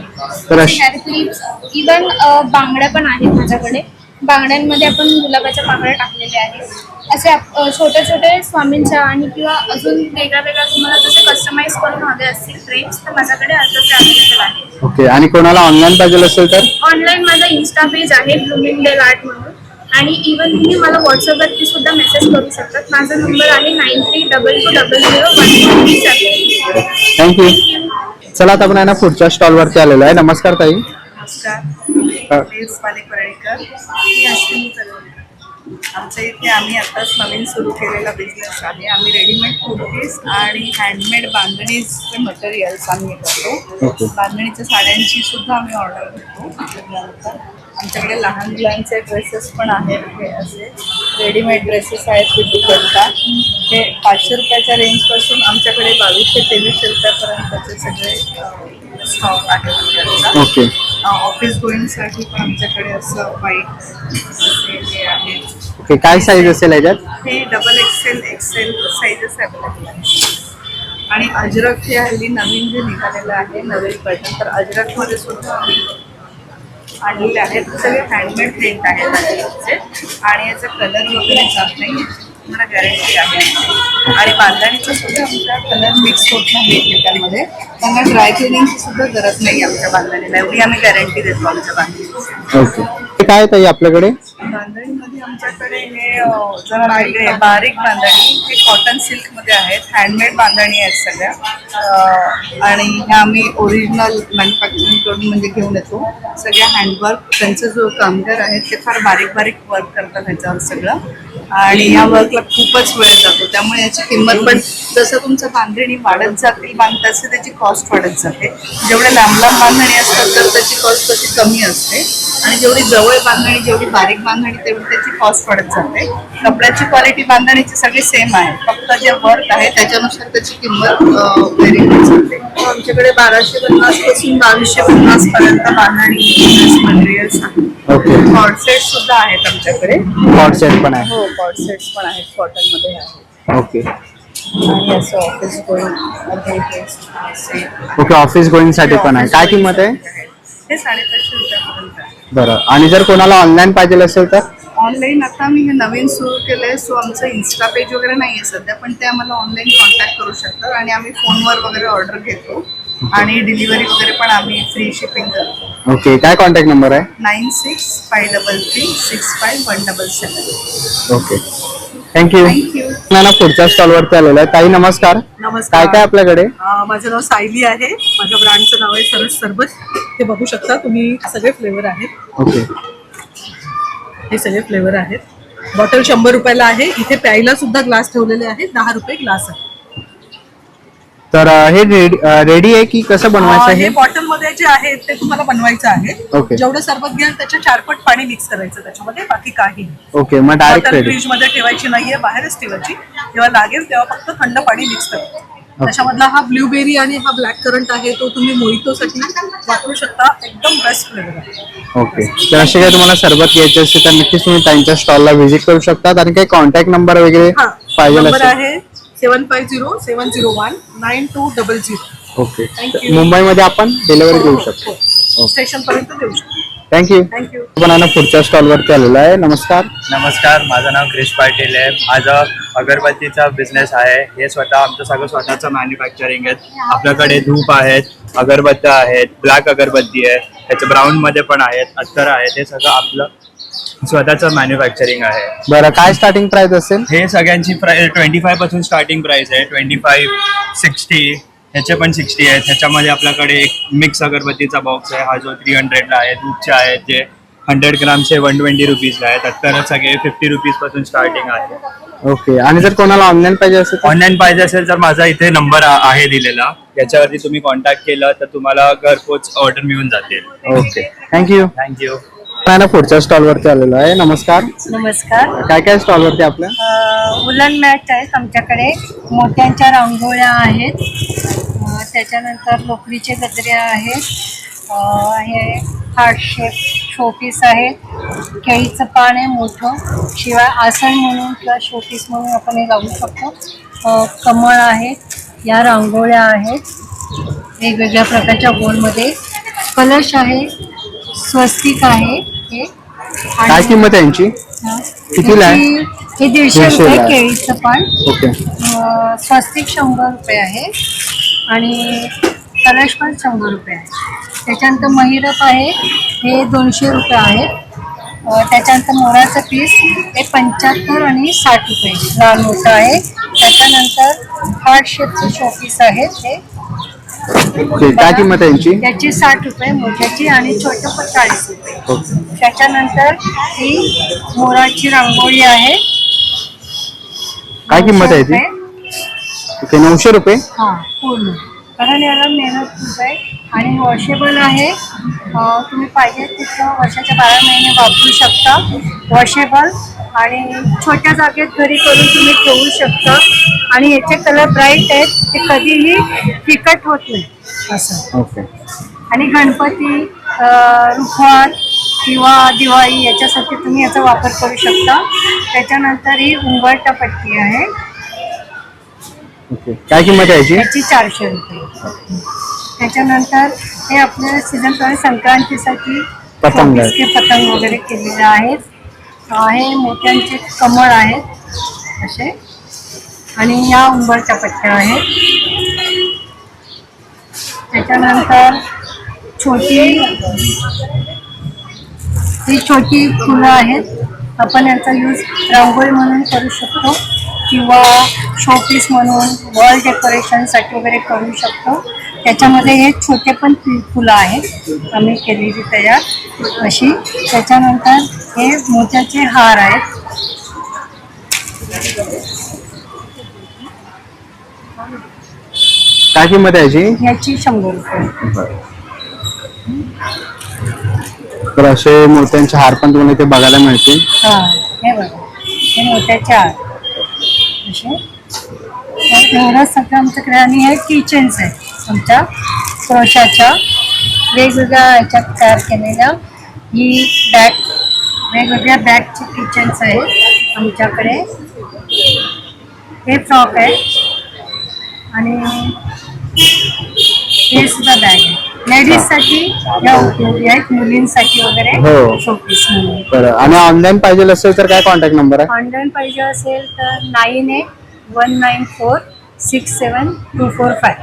तर असे हेअर क्लिप्स, इवन बांगड्या पण आहेत माझ्याकडे. बांगड्यांमध्ये आपण गुलाबाच्या पाकळ्या टाकलेल्या आहेत. असे छोटे छोटे स्वामींच्या आणि किंवा अजून वेगळ्या वेगळ्या तुम्हाला जसे कस्टमाइज करून हवे असतील फ्रेम्स तर माझ्याकडे तसे अवेलेबल आहे. ओके. आणि कोणाला ऑनलाईन पाहिजे असेल तर? ऑनलाईन माझा इन्स्टा पेज आहे ब्लूमिंगडेल आर्ट म्हणून आणि इवन तुम्ही मला व्हॉट्सअपवरती सुद्धा मेसेज करू शकतात. माझा नंबर आहे 9322001437. थँक्यू. चला आता आपण आहे ना पुढच्या स्टॉलवरती आलेलो आहे. नमस्कार ताई. नमस्कार. मी रुपाली पराडीकर. मी अश्विनी चलवडकर. आमच्या इथे आम्ही आताच नवीन सुरू केलेला बिझनेस आहे. आम्ही रेडीमेड कुर्तीज आणि हँडमेड बांधणीचे मटेरियल्स आम्ही करतो. ओके. बांधणीच्या साड्यांची सुद्धा आम्ही ऑर्डर घेतो. त्यानंतर आमच्याकडे लहान मुलांचे ड्रेसेस पण आहेत. हे असे रेडीमेड ड्रेसेस आहेत विद्युतता. हे 500 रुपयाच्या रेंजपासून आमच्याकडे 2200-2300 रुपयापर्यंतचे सगळे स्टॉक आहे आमच्याकडचा. ओके ऑफिस गोईंगसाठी पण आमच्याकडे असं व्हाईट हे आहे. ओके काय साईज असेल याच्यात? हे XXL साईजेस अवेलेबल आहे. आणि अजरक हे हल्ली नवीन जे निघालेलं आहे नवीन पॅटर्न, तर अजरकमध्ये सुद्धा आम्ही आणलेले आहेत. सगळे हँडमेड प्रिंट आहेत अजरकचे आणि याचा कलर वगैरे जात नाही, तुम्हाला गॅरंटी आहे. आणि बांधणीचा सुद्धा आमचा कलर मिक्स होत नाही एकमेकांमध्ये, त्यांना ड्राय क्लिनिंगची सुद्धा गरज नाही आमच्या बांधणीला, एवढी आम्ही गॅरंटी देतो आमच्या बांधणीची. ओके हे काय ताई आपल्याकडे? बांधणीमध्ये आमच्याकडे हे जरा वेगळे बारीक बांधणी, हे कॉटन सिल्कमध्ये आहेत, हँडमेड बांधणी आहेत सगळ्या. आणि ह्या आम्ही ओरिजिनल मॅन्युफॅक्चरिंग करून म्हणजे घेऊन येतो. सगळ्या हँडवर्क, त्यांचे जो कामगार आहेत ते फार बारीक बारीक वर्क करतात ह्याच्यावर सगळं. आणि ह्या वर्कला खूपच वेळ जातो, त्यामुळे याची किंमत पण जसं तुमचं बांधणी वाढत जातील तसे त्याची कॉस्ट वाढत जाते. जेवढे लांब लांब बांधणी असतात तर त्याची कॉस्ट तशी कमी असते, आणि जेवढी जवळ बांधणी, जेवढी बारीक बांधणी तेवढी त्याची कॉस्ट वाढत जाते. कपड्याची क्वालिटी बांधणीची सगळी सेम आहे, फक्त जे वर्क आहे त्याच्यानुसार त्याची किंमत व्हेरी होत जाते. आमच्याकडे 1250 पासून 2250 पर्यंत बांधणी मटेरियल्स आहेत. ओके कॉर्ड सेट सुद्धा आहेत आमच्याकडे. कॉर्ड सेट पण आहे. हो, कॉर्ड सेट्स पण आहेत, कॉटन मध्ये आहेत. ओके आणि असं ऑफिस गोईंग असे ओके ऑफिस गोईंग साठी पण आहे. काय किंमत आहे? हे 550 रुपयापर्यंत आहे. बरं आणि जर कोणाला ऑनलाईन पाहिजे असेल तर? ऑनलाईन आता मी हे नवीन सुरू केलंय, सो आमचं इन्स्टा पेज वगैरे नाही आहे सध्या, पण ते आम्हाला ऑनलाईन कॉन्टॅक्ट करू शकतात आणि आम्ही फोनवर वगैरे ऑर्डर घेतो आणि डिलिव्हरी वगैरे पण आम्ही फ्री शिपिंग करतो. ओके काय कॉन्टॅक्ट नंबर आहे? 96533117. Okay thank you. थँक्यू. ना पुढच्या स्टॉलवरती आलेलो आहे. ताई नमस्कार. नमस्कार. काय काय आपल्याकडे? माझं नाव सायली आहे. माझ्या ब्रँडचं नाव आहे सरस सरबत. हे बघू शकता तुम्ही, सगळे फ्लेवर आहेत. ओके हे सगळे फ्लेवर आहेत. बॉटल 100 रुपयाला आहे. इथे प्यायला सुद्धा ग्लास ठेवलेले आहेत, 10 रुपये ग्लास आहे. तर हे रेडी आहे की कसं बनवायचं हे आहे? बॉटल मध्ये जे आहे ते तुम्हाला बनवायचं आहे. ओके. जेवढं सरबत घ्याल त्याच्या 4 पट पाणी मिक्स करायचं त्याच्यामध्ये, बाकी काही नाही. ओके मग डायरेक्ट बॉटल रेडी. फ्रीज मध्ये ठेवायची नाहीये, बाहेरच ठेवायची. जेव्हा लागेल तेव्हा फक्त थंड पाणी मिक्स करायचं. त्याच्यामधला हा ब्लूबेरी आणि हा ब्लॅक करंट आहे, तो तुम्ही मोहितोसाठी वापरू शकता. एकदम बेस्ट फ्लेवर आहे. ओके तर असे काही तुम्हाला सरबत घ्यायचे असेल तर नक्कीच तुम्ही त्यांच्या स्टॉलला व्हिजिट करू शकतात. आणि काही कॉन्टॅक्ट नंबर वगैरे हा पाहिजे नंबर असेल? आहे 7507019200. Okay Thank you. मुंबईमध्ये आपण डिलिव्हरी देऊ शकतो. स्टेशन पर्यंत देऊ शकतो. थँक्यू. थँक्यू. आपण आता पुढच्या स्टॉलवरती आलेलो आहे. नमस्कार. नमस्कार, माझं नाव क्रिश पाटील आहे. माझं अगरबत्तीचा बिझनेस आहे. हे आमचं सगळं स्वतःचं मॅन्युफॅक्चरिंग आहे. आपल्याकडे धूप आहेत, अगरबत्त्या आहेत, ब्लॅक अगरबत्ती आहे, त्याच्या ब्राऊनमध्ये पण आहेत, अत्तर आहेत. हे सगळं आपलं स्वतःचं मॅन्युफॅक्चरिंग आहे. बरं काय स्टार्टिंग प्राइस असेल? हे सगळ्यांची 25 पासून स्टार्टिंग प्राइस आहे. 25, 60, ह्याचे पण 60 आहेत. ह्याच्यामध्ये आपल्याकडे एक मिक्स अगरबत्तीचा बॉक्स आहे, हा जो 300ला आहे. धूपचे आहेत जे 100 ग्रामचे 120 रुपीजला आहेत. अत्तर सगळे 50 रुपीज पासून स्टार्टिंग आहे. ओके आणि जर कोणाला ऑनलाईन पाहिजे असेल तर? ऑनलाईन पाहिजे असेल तर माझा इथे नंबर आहे दिलेला, याच्यावरती तुम्ही कॉन्टॅक्ट केलं तर तुम्हाला घरपोच ऑर्डर मिळून जातील. Okay thank you. थँक्यू. ना पुढच्या स्टॉलवरती आलेलो आहे. नमस्कार. नमस्कार. काय काय स्टॉलवरती आपल्या? उलन मॅट आहेत आमच्याकडे, मोत्यांच्या रांगोळ्या आहेत, त्याच्यानंतर लोकरीचे गजरे आहेत, हे हार्ट शेप शोपीस आहे, केळीचं पान आहे मोठं, शिवाय आसन म्हणून किंवा शोपीस म्हणून आपण हे लावू शकतो. कमळ आहे, या रांगोळ्या आहेत वेगवेगळ्या प्रकारच्या गोलमध्ये, कलश आहे, स्वस्तिक आहे हे. काय किंमत आहे यांची? कितीला आहे? हे 150 150 रुपये ला आहे. केळीचं पान. ओके स्वस्तिक 100 रुपये आहे आणि कलश पण 100 रुपये आहे. त्याच्यानंतर महिरप आहे, हे 200 रुपये आहे. त्याच्यानंतर मोराचं पीस हे 75 आणि 60 रुपये लाल मोठं आहे. त्याच्यानंतर हार्ट शेपचे शोपीस आहेत हे. ओके काय किंमत आहे यांची? त्याची 60 रुपये मोठ्याची आणि छोटं पण 40 रुपये. ओके त्याच्यानंतर ही मोराची रांगोळी आहे. काय किंमत आहे ती? 900 रुपये. ओके 900 रुपये. हां पूर्ण, कारण याला मेहनत खूप आहे. आणि वॉशेबल आहे. तुम्ही पाहिजे तिथं वर्षाच्या 12 महिने वापरू शकता. वॉशेबल आणि छोट्या जागेत घरी करून तुम्ही ठेवू शकता. आणि याचे कलर ब्राईट आहेत, ते कधीही फिकट होत नाही असं. ओके. आणि गणपती, रुखवत किंवा दिवाळी याच्यासाठी तुम्ही याचा वापर करू शकता. त्याच्यानंतर ही उंबरठा पट्टी आहे, ओके. काय किंमत आहे याची? याची 400 रुपये. त्याच्यानंतर हे आपल्या सीझन प्रमाणे संक्रांतीसाठी पतंग आहे. 24 के पतंग वगैरे केलेले आहेत. हे मोत्यांचे कमळ आहेत असे. आणि या उंबरच्या पट्ट्या आहेत. त्याच्यानंतर ही छोटी फुलं आहेत. आपण यांचा यूज रांगोळी म्हणून करू शकतो किंवा शोपीस म्हणून वॉल डेकोरेशनसाठी वगैरे करू शकतो. त्याच्यामध्ये हे छोटे पण फुलं आहेत आम्ही केलेली तयार अशी. त्याच्यानंतर हे मोत्याचे हार आहेत. काय किंमत आहे याची? याची 100 रुपये. तर असे मोत्यांचे हार पण तुम्हाला इथे बघायला मिळतील. हां, हे बघा, हे मोत्याचे हार असे. तर एवढं सगळं आमच्याकडे. आणि हे किचन्स आहेत आमच्या क्रोशाच्या वेगवेगळ्या ह्याच्यात तयार केलेल्या. ही बॅग, वेगवेगळ्या बॅगचे किचन्स आहेत आमच्याकडे. हे फ्रॉक आहे आणि हे सुद्धा बॅग आहे. लेडीजसाठी या उपयोगी आहेत, मुलींसाठी वगैरे हो. शोपीस म्हणून. बरं. आणि ऑनलाईन पाहिजे असेल तर काय कॉन्टॅक्ट नंबर आहे? ऑनलाईन पाहिजे असेल तर 9819467245.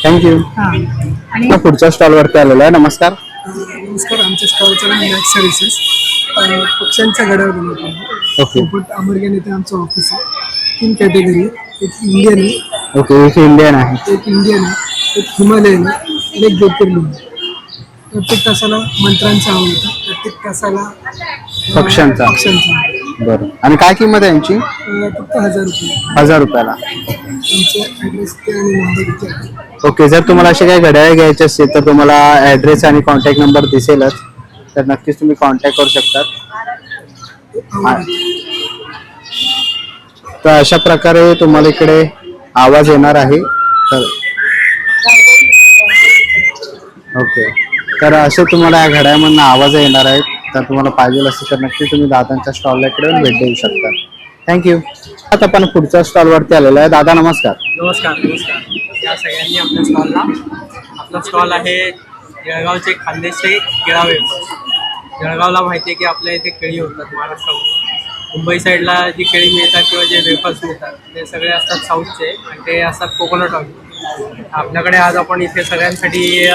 थँक्यू. हां. आणि पुढच्या स्टॉलवरती आलेलो आहे. नमस्कार. नमस्कार. आमच्या स्टॉलचं नाव मॅक्स सर्व्हिसेस. पक्ष्यांच्या घड्याळ बनवतो. ओके. पोपट अमेरिकन इथे आमचं ऑफिस आहे. 3 कॅटेगरी, एक इंडियन आहे, ओके. एक इंडियन आहे. एक इंडियन आहे, एक हिमालयन आहे आणि एक ज्योतिर्लिंग. प्रत्येक तासाला मंत्रांचा आवाज होता, प्रत्येक तासाला पक्ष्यांचा. बरं. आणि काय किंमत आहे यांची? फक्त 1000 रुपये. 1000 रुपयाला. आमचं ॲड्रेस ते आणि नंबर इथे आहे. ओके. जर तुम्हाला असे काही घड्याळ घ्यायचे असतील तर तुम्हाला ॲड्रेस आणि कॉन्टॅक्ट नंबर दिसेलच, तर नक्कीच तुम्ही कॉन्टॅक्ट करू शकतात. तर अशा प्रकारे तुम्हाला इकडे आवाज येणार आहे. तर ओके. तर असे तुम्हाला या घड्याळमधून आवाज येणार आहेत. तर तुम्हाला पाहिजे असेल तर नक्की तुम्ही दादांच्या स्टॉलला इकडे भेट देऊ शकता. थँक्यू. आता आपण पुढच्या स्टॉलवरती आलेलो आहे. दादा नमस्कार. नमस्कार. या सगळ्यांनी आपल्या स्टॉलला. आपला स्टॉल आहे जळगावचे खानदेशी केळा वेफर्स. जळगावला माहिती आहे की आपल्या इथे केळी होतात महाराष्ट्रामध्ये. मुंबई साईडला जी केळी मिळतात किंवा जे वेफर्स मिळतात ते सगळे असतात साऊथचे आणि ते असतात कोकोनट ऑइल. आपल्याकडे आज आपण इथे सगळ्यांसाठी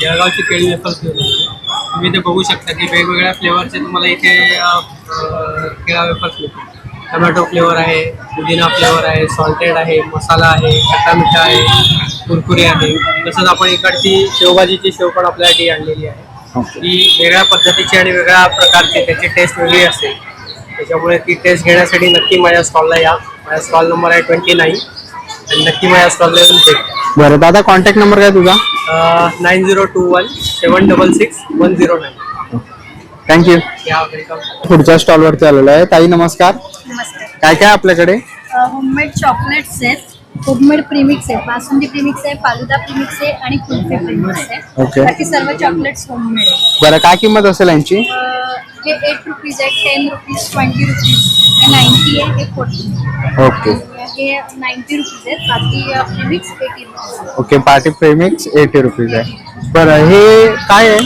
जळगावची केळी वेफर्स घेऊन आलो. तुम्ही ते बघू शकता की वेगवेगळ्या फ्लेवरचे तुम्हाला इथे केळा वेफर्स मिळतात. टमॅटो फ्लेवर आहे, पुदिना फ्लेवर आहे, सॉल्टेड आहे, मसाला आहे, खट्टा मिठा आहे, कुरकुरे आहे. तसंच आपण इकडची शेवभाजीची शेव पण आपल्यासाठी आणलेली आहे. ती वेगळ्या पद्धतीची आणि वेगळ्या प्रकारची, त्याची टेस्ट वेगळी असते. त्याच्यामुळे ती टेस्ट घेण्यासाठी नक्की माझ्या स्टॉलला या. माझा स्टॉल नंबर आहे 29 आणि नक्की माझ्या स्टॉलला येऊन भेट. बरं दादा, कॉन्टॅक्ट नंबर काय तुझा? 9021-766-109. थँक्यू. या वेलकम. पुढच्या स्टॉलवरती आलेलो आहे. ताई नमस्कार. नमस्कार. काय काय आपल्याकडे? होममेड चॉकलेट्स आहेत, होममेड प्रीमिक्स आहे, बासुंदी प्रीमिक्स आहे, फालुदा प्रीमिक्स आहे आणि कुल्फी प्रीमिक्स आहे. ओके. बाकी सर्व चॉकलेट्स होममेड आहे. बरं, काय किंमत असेल यांची? हे 8 रुपीज आहे, 10 रुपीज, 20 रुपीज, हे 90 आहे, हे 40. ओके. हे 90 रुपीज आहेत. बाकी premix 80 rupees. Okay. Party premix 80 rupees आहे. बरं, हे काय आहे?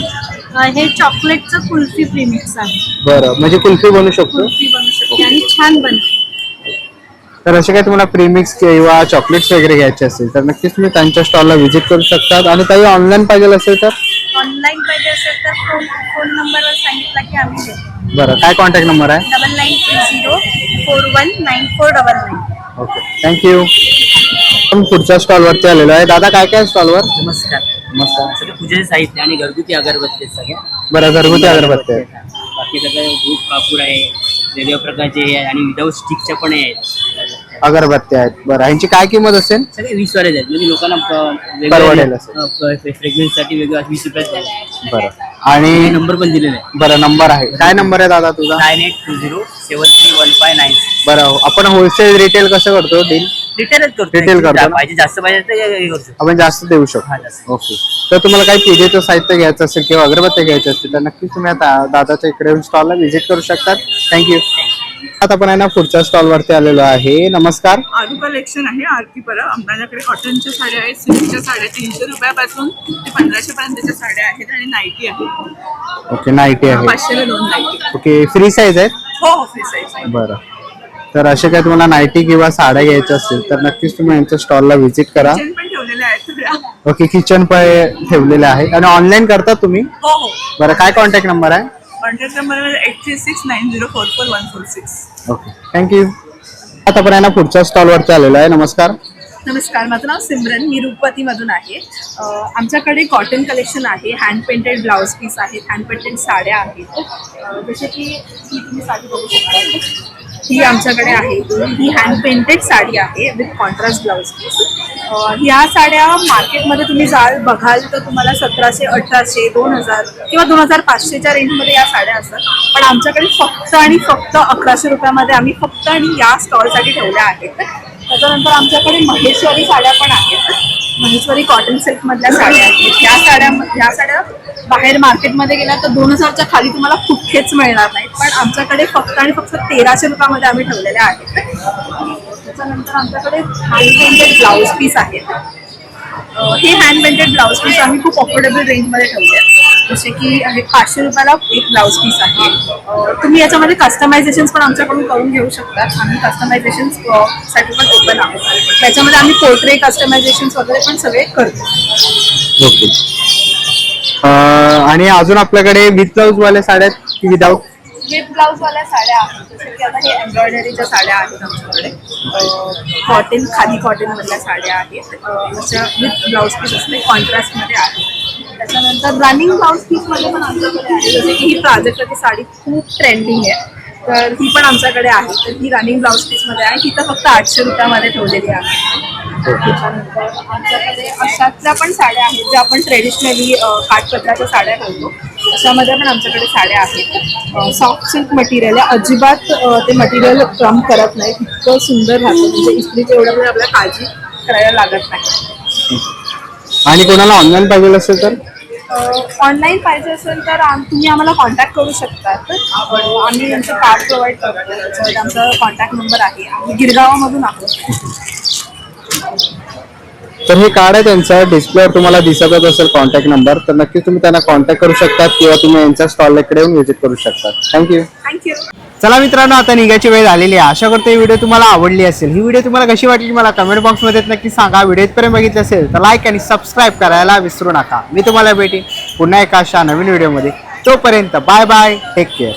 हे चॉकलेटचं कुल्फी प्रीमिक्स आहे. बरं, म्हणजे कुल्फी बनवू शकतो. कुल्फी बनू शकते आणि छान बनते. तर असे काय तुम्हाला प्रीमिक्स किंवा चॉकलेट्स वगैरे घ्यायचे असतील तर नक्कीच तुम्ही त्यांच्या स्टॉलला व्हिजिट करू शकतात. आणि काही ऑनलाईन पाहिजे असेल तर? ऑनलाईन पाहिजे असेल तर फोन नंबरवर सांगितला की आम्ही देतो. बरं, काय कॉन्टॅक्ट नंबर आहे? 9930419499. ओके. थँक्यू. आपण पुढच्या स्टॉलवरती आलेलो आहे. दादा काय काय स्टॉलवर? नमस्कार. नमस्कार. सगळे पूजेचे साहित्य आणि घरगुती अगरबत्ती आहेत सगळ्या. बरं, घरगुती अगरबत्ती आहे. बाकी सगळं धूप कापूर आहे, वेगवेगळ्या प्रकारचे आहे आणि विदाऊट स्टिकच्या पण आहेत. अगरबत्त्या आहेत. बरं, ह्यांची काय किंमत असेल? सगळे 20 वाले आहेत म्हणजे लोकांना परवडेल असेल. फ्रेग्रन्ससाठी वेगळं 20 रुपये बरं, आणि नंबर पण दिलेले आहे बरं नंबर आहे. काय नंबर आहे दादा तुझा? 9820731596. बरं, आपण होलसेल रिटेल कसं करतो डील? रिटेलच करतो Retail करतो ना? पाहिजे जास्त पाहिजे तर हे करतो. आपण जास्त देऊ शकतो. हा, जास्त. ओके. तर तुम्हाला काही पूजेचं साहित्य घ्यायचं असेल किंवा अगरबत्त्या घ्यायच्या असतील तर नक्कीच तुम्ही आता दादाच्या इकडे येऊन स्टॉलला व्हिजिट करू शकतात. थँक्यू. आता आपण आहे ना पुढच्या स्टॉल वरती आलेलो आहे. नमस्कार. आलू कलेक्शन आहे आरतीपरा. माझ्याकडे कॉटनच्या साड्या आहेत, सिल्कच्या साड्या 300 रुपयापासून ते 1500 पर्यंतच्या साड्या आहेत आणि नाईटी आहे. ओके, नाईटी आहे. 500 ला 2 नाईटी. ओके, फ्री साईज आहेत. हो फ्री साईज आहे. बरं, तर असे काय तुम्हाला नाईटी किंवा साड्या घ्यायच्या असतील तर नक्कीच तुम्ही यांच्या स्टॉलला व्हिजिट करा. किचन पण ठेवलेल्या आहेत सगळ्या. ओके, किचन पण ठेवलेले आहेत आणि ऑनलाईन करता तुम्ही? हो हो. बरं, काय कॉन्टॅक्ट नंबर आहे? Contact number 8369044146. Okay, thank you. आता आपण आहे ना पुढच्या स्टॉल वरती आलेलो आहे. नमस्कार. नमस्कार, माझं नाव सिमरन, मी रूपवतीमधून आहे. आमच्याकडे कॉटन कलेक्शन आहे, हँड पेंटेड ब्लाउज पीस आहेत, हँड पेंटेड साड्या आहेत. जसे की ही तुम्ही साडी बघू शकता, ही आमच्याकडे आहे. ही हँड पेंटेड साडी आहे विथ कॉन्ट्रास्ट ब्लाउज पीस. ह्या साड्या मार्केटमध्ये तुम्ही जाल बघाल तर तुम्हाला 1700, 1800, 2000 किंवा 2500च्या रेंजमध्ये या साड्या असतात. पण आमच्याकडे फक्त आणि फक्त 1100 रुपयामध्ये आम्ही फक्त आणि या स्टॉलसाठी ठेवल्या आहेत. त्याच्यानंतर आमच्याकडे महेश्वरी साड्या पण आहेत. महेश्वरी कॉटन सिल्कमधल्या साड्या आहेत. ह्या साड्या बाहेर मार्केटमध्ये गेल्या तर 2000च्या खाली तुम्हाला कुठेच मिळणार नाहीत. पण आमच्याकडे फक्त आणि फक्त 1300 रुपयामध्ये आम्ही ठेवलेल्या आहेत. त्याच्यानंतर आमच्याकडे हँड पेंटेड ब्लाउज पीस आहेत. हे हँड पेंटेड ब्लाउज पीस आम्ही खूप अफोर्डेबल रेंजमध्ये ठेवले आहेत. जसे की 500 रुपयाला एक ब्लाउज पीस आहे. तुम्ही याच्यामध्ये कस्टमायझेशन पण आमच्याकडून करून घेऊ शकतात. आम्ही कस्टमायझेशन साठी पण ओपन आहोत. त्याच्यामध्ये आम्ही पोर्ट्रेट कस्टमायझेशन वगैरे पण सगळे करतो. ओके. आणि अजून आपल्याकडे विथ ब्लाउज वाल्या साड्या की विदाऊट? विथ ब्लाउज वाल्या साड्या आहेत. जसे की आता हे एम्ब्रॉयडरीच्या साड्या आहेत आमच्याकडे. कॉटन, खादी कॉटन मधल्या साड्या आहेत. जशा विथ ब्लाउज पीस असते कॉन्ट्रास्टमध्ये आहे. त्याच्यानंतर रनिंग ब्लाउज पीसमध्ये पण आमच्याकडे आहे. जसे की ही प्राजक्ताची साडी खूप ट्रेंडिंग आहे, तर ही पण आमच्याकडे आहे. तर ही रनिंग ब्लाउज पीसमध्ये आहे. ही तर फक्त 800 रुपयामध्ये ठेवलेली आहे. त्याच्यानंतर आमच्याकडे अशातल्या पण साड्या आहेत ज्या आपण ट्रेडिशनली काठपदराच्या साड्या घालतो. अशामध्ये पण आमच्याकडे साड्या आहेत. सॉफ्ट सिल्क मटेरियल आहे. अजिबात ते मटेरियल कम करत नाही. इतकं सुंदर राहतं, म्हणजे इस्त्रीचं एवढं पण आपल्याला काळजी करायला लागत नाही. आणि कोणाला ऑनलाईन पाहिजे असेल तर? ऑनलाईन पाहिजे असेल तर तुम्ही आम्हाला कॉन्टॅक्ट करू शकता. आम्ही आमचं कार्ड प्रोव्हाइड करतो. त्याच्यामध्ये आमचा कॉन्टॅक्ट नंबर आहे. आम्ही गिरगावामधून आहोत. तर हे कार्ड आहे त्यांचं, डिस्प्लेवर तुम्हाला दिसतच असेल कॉन्टॅक्ट नंबर. तर नक्कीच तुम्ही त्यांना कॉन्टॅक्ट करू शकतात किंवा तुम्ही यांच्या स्टॉल इकडे येऊन व्हिजिट करू शकता. थँक्यू. थँक्यू. चला मित्रांनो, आता निघायची वेळ झालेली आहे. आशा करतो ही व्हिडिओ तुम्हाला आवडली असेल. ही व्हिडिओ तुम्हाला कशी वाटली मला कमेंट बॉक्समध्ये नक्की सांगा. व्हिडिओ इथपर्यंत बघितलं असेल तर लाईक आणि सबस्क्राईब करायला विसरू नका. मी तुम्हाला भेटेन पुन्हा एका अशा नवीन व्हिडिओमध्ये. तोपर्यंत बाय बाय, टेक केअर.